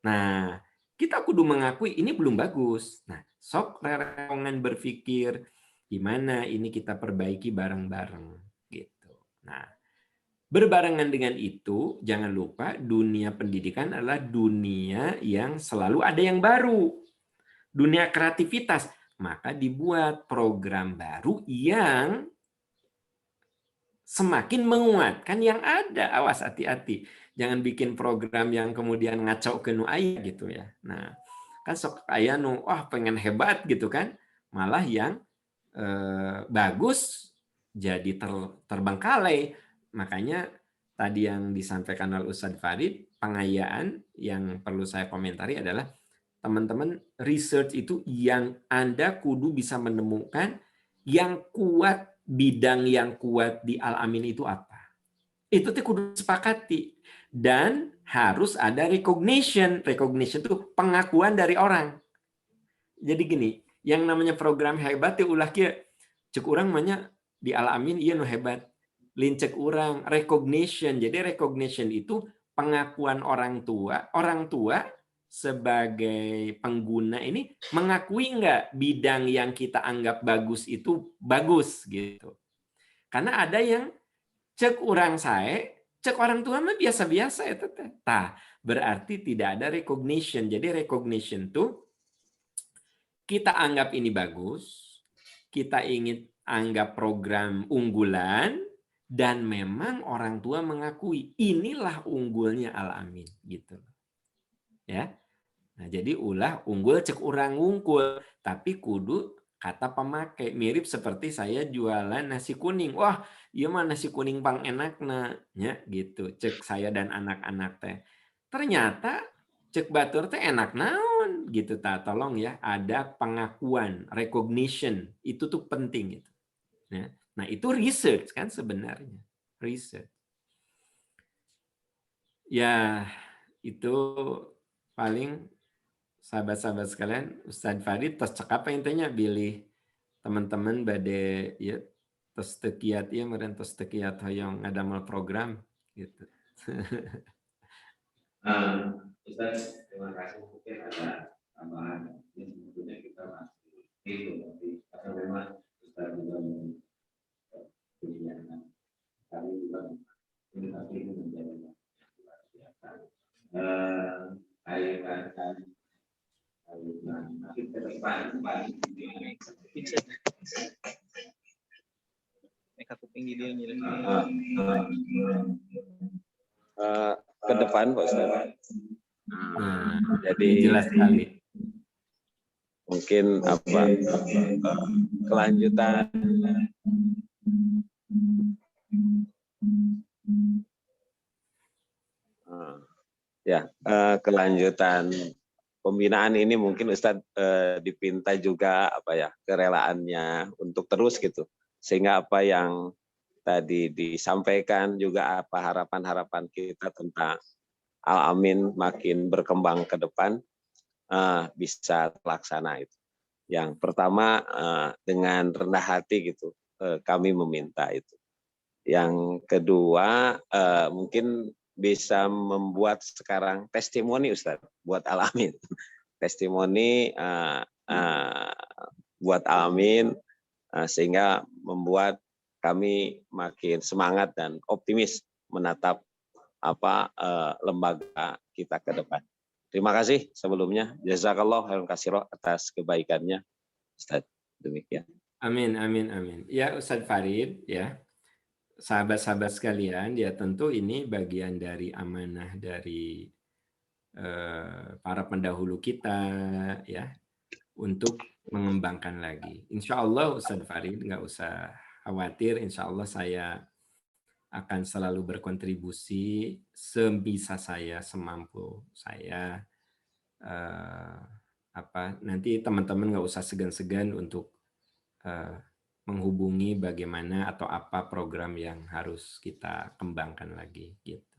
Nah, kita kudu mengakui ini belum bagus. Nah, sok rerengan berpikir gimana ini kita perbaiki bareng-bareng gitu. Nah, berbarengan dengan itu, jangan lupa dunia pendidikan adalah dunia yang selalu ada yang baru. Dunia kreativitas, maka dibuat program baru yang semakin menguatkan yang ada. Awas, hati-hati. Jangan bikin program yang kemudian ngacau ke nu aya gitu ya. Nah, kan sok aya nu pengen hebat gitu kan. Malah yang bagus jadi terbengkalai. Makanya tadi yang disampaikan oleh Ustadz Farid, pengayaan yang perlu saya komentari adalah teman-teman, research itu yang Anda kudu bisa menemukan yang kuat, bidang yang kuat di Al-Amin itu apa. Itu tuh kudu sepakati. Dan harus ada recognition. Recognition itu pengakuan dari orang. Jadi gini, yang namanya program hebat itu ulah kia cek urang manya di Al-Amin ieu nu hebat. Lincek urang recognition. Jadi recognition itu pengakuan orang tua sebagai pengguna ini mengakui enggak bidang yang kita anggap bagus itu bagus gitu. Karena ada yang cek urang sae, cek orang tua mah biasa-biasa itu teh. Tah, berarti tidak ada recognition. Jadi recognition tuh kita anggap ini bagus, kita ingin anggap program unggulan, dan memang orang tua mengakui inilah unggulnya Al-Amin gitu. Ya. Nah, jadi ulah unggul cek urang ngungkul, tapi kudu kata pemakai mirip seperti saya jualan nasi kuning. Wah, iya mah nasi kuning pang enakna nya gitu. Cek saya dan anak-anak teh. Ternyata cek batur teh enak naon gitu ta. Tolong ya, ada pengakuan, recognition. Itu tuh penting itu. Ya. Nah, itu research kan sebenarnya. Research. Ya, itu paling sahabat-sahabat sekalian, Ustadz Farid tos cek apa intinya pilih teman-teman bade ya tos tekiat ya meureun tos tekiat hoyong ngadamel program gitu. Ustaz, terima kasih mungkin ada tambahan. Ini sebetulnya kita masih itu, tapi karena memang Ustaz juga menjadi kami juga ini tapi ini menjadi luar biasa. Kaitan nanti ke depan ke depan Pak Ustaz. Jadi jelas sekali. Mungkin apa kelanjutan kelanjutan pembinaan ini mungkin Ustadz dipinta juga apa ya kerelaannya untuk terus gitu, sehingga apa yang tadi disampaikan juga apa harapan-harapan kita tentang Al-Amin makin berkembang ke depan bisa terlaksana itu. Yang pertama dengan rendah hati gitu kami meminta itu. Yang kedua mungkin bisa membuat sekarang testimoni Ustaz buat Al-Amin. Testimoni buat Al-Amin sehingga membuat kami makin semangat dan optimis menatap lembaga kita ke depan. Terima kasih sebelumnya. Jazakallah khairan katsira atas kebaikannya Ustaz. Demikian. Amin, amin, amin. Ya Ustadz Farid, ya sahabat-sahabat sekalian, ya tentu ini bagian dari amanah dari para pendahulu kita, ya, untuk mengembangkan lagi. Insya Allah Ustadz Farid nggak usah khawatir, insya Allah saya akan selalu berkontribusi sebisa saya, semampu saya. Nanti teman-teman nggak usah segan-segan untuk menghubungi bagaimana atau apa program yang harus kita kembangkan lagi gitu.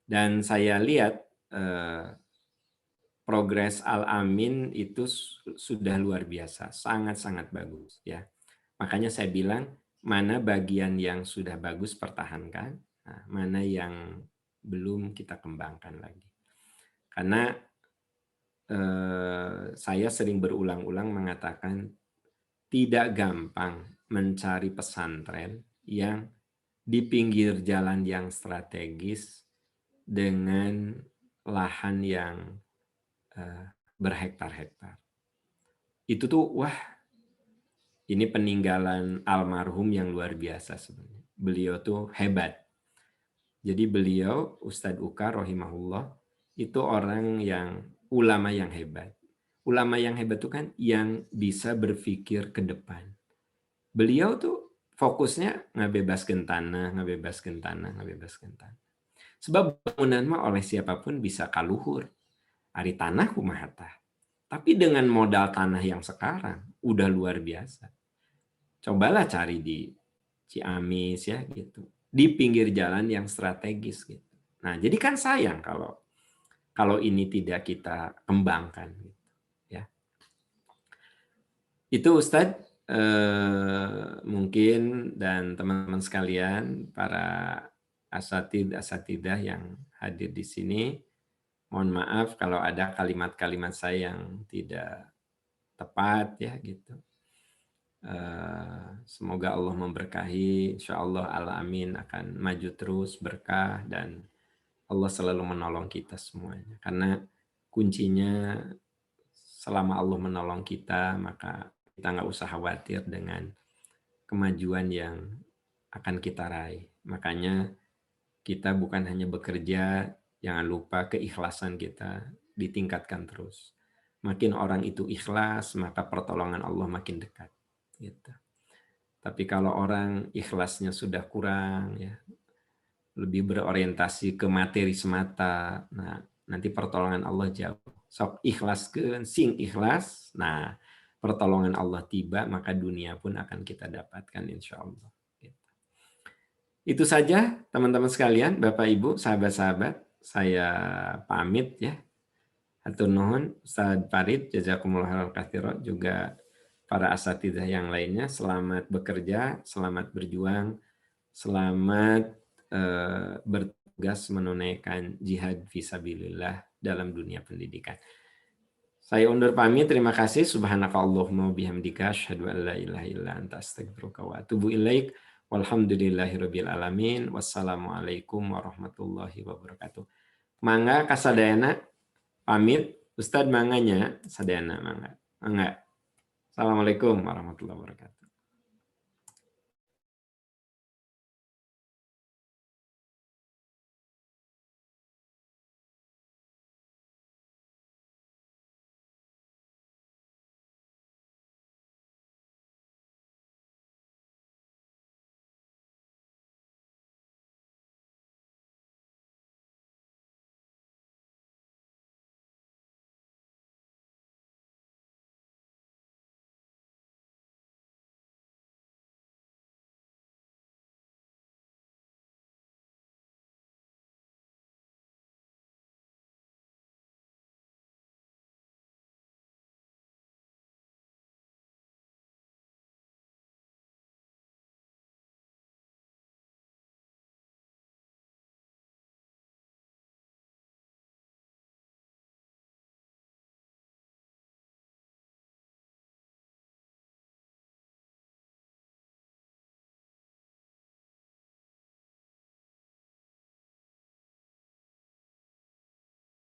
Dan saya lihat progres Al-Amin itu sudah luar biasa, sangat-sangat bagus ya. Makanya saya bilang mana bagian yang sudah bagus pertahankan, mana yang belum kita kembangkan lagi. Karena saya sering berulang-ulang mengatakan tidak gampang mencari pesantren yang di pinggir jalan yang strategis dengan lahan yang berhektar-hektar. Itu tuh, wah, ini peninggalan almarhum yang luar biasa sebenarnya. Beliau tuh hebat. Jadi beliau, Ustadz Uka rahimahullah, itu orang yang ulama yang hebat. Ulama yang hebat itu kan yang bisa berpikir ke depan. Beliau tuh fokusnya ngabebaskeun tanah, ngabebaskeun tanah, ngabebaskeun tanah. Sebab bangunan mah oleh siapapun bisa kaluhur. Ari tanah kumaha tah. Tapi dengan modal tanah yang sekarang udah luar biasa. Cobalah cari di Ciamis ya gitu. Di pinggir jalan yang strategis gitu. Nah, jadi kan sayang kalau ini tidak kita kembangkan gitu, ya. Itu Ustadz mungkin dan teman-teman sekalian, para asatidah yang hadir di sini, mohon maaf kalau ada kalimat-kalimat saya yang tidak tepat ya gitu. Semoga Allah memberkahi, insya Allah Al-Amin akan maju terus berkah dan Allah selalu menolong kita semuanya. Karena kuncinya selama Allah menolong kita, maka kita nggak usah khawatir dengan kemajuan yang akan kita raih. Makanya kita bukan hanya bekerja, jangan lupa keikhlasan kita ditingkatkan terus. Makin orang itu ikhlas, maka pertolongan Allah makin dekat. Gitu. Tapi kalau orang ikhlasnya sudah kurang, ya, lebih berorientasi ke materi semata, nah nanti pertolongan Allah jauh. Sok ikhlaskeun, sing ikhlas, nah pertolongan Allah tiba, maka dunia pun akan kita dapatkan insya Allah. Itu saja teman-teman sekalian, Bapak Ibu, sahabat-sahabat, saya pamit ya. Hatur nuhun, Ustadz Farid, jazakumullah khairan katsiran, juga para asatidzah yang lainnya, selamat bekerja, selamat berjuang, selamat bertugas menunaikan jihad fisabilillah dalam dunia pendidikan. Saya undur pamit, terima kasih. Subhanakallahumma bihamdika asyhadu an la ilaha illa anta astaghfiruka wa atubu ilaik. Walhamdulillahirabbil alamin. Wassalamualaikum warahmatullahi wabarakatuh. Mangga kasadayana pamit, Ustadz manganya sadayana mangga. Mangga. Assalamualaikum warahmatullahi wabarakatuh.